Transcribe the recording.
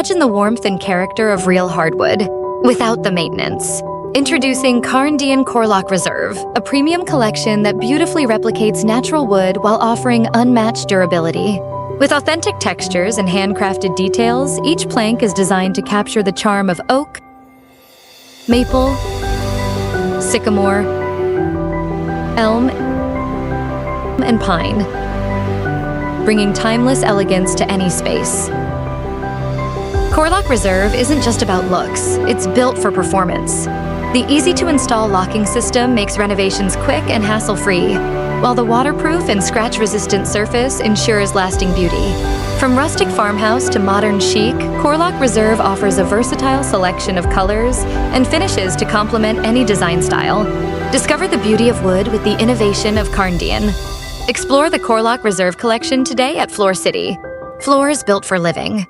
Imagine the warmth and character of real hardwood, without the maintenance. Introducing Karndean Korlok Reserve, a premium collection that beautifully replicates natural wood while offering unmatched durability. With authentic textures and handcrafted details, each plank is designed to capture the charm of oak, maple, sycamore, elm, and pine, bringing timeless elegance to any space. Korlok Reserve isn't just about looks, it's built for performance. The easy-to-install locking system makes renovations quick and hassle-free, while the waterproof and scratch-resistant surface ensures lasting beauty. From rustic farmhouse to modern chic, Korlok Reserve offers a versatile selection of colors and finishes to complement any design style. Discover the beauty of wood with the innovation of Karndean. Explore the Korlok Reserve collection today at Floor City. Floors built for living.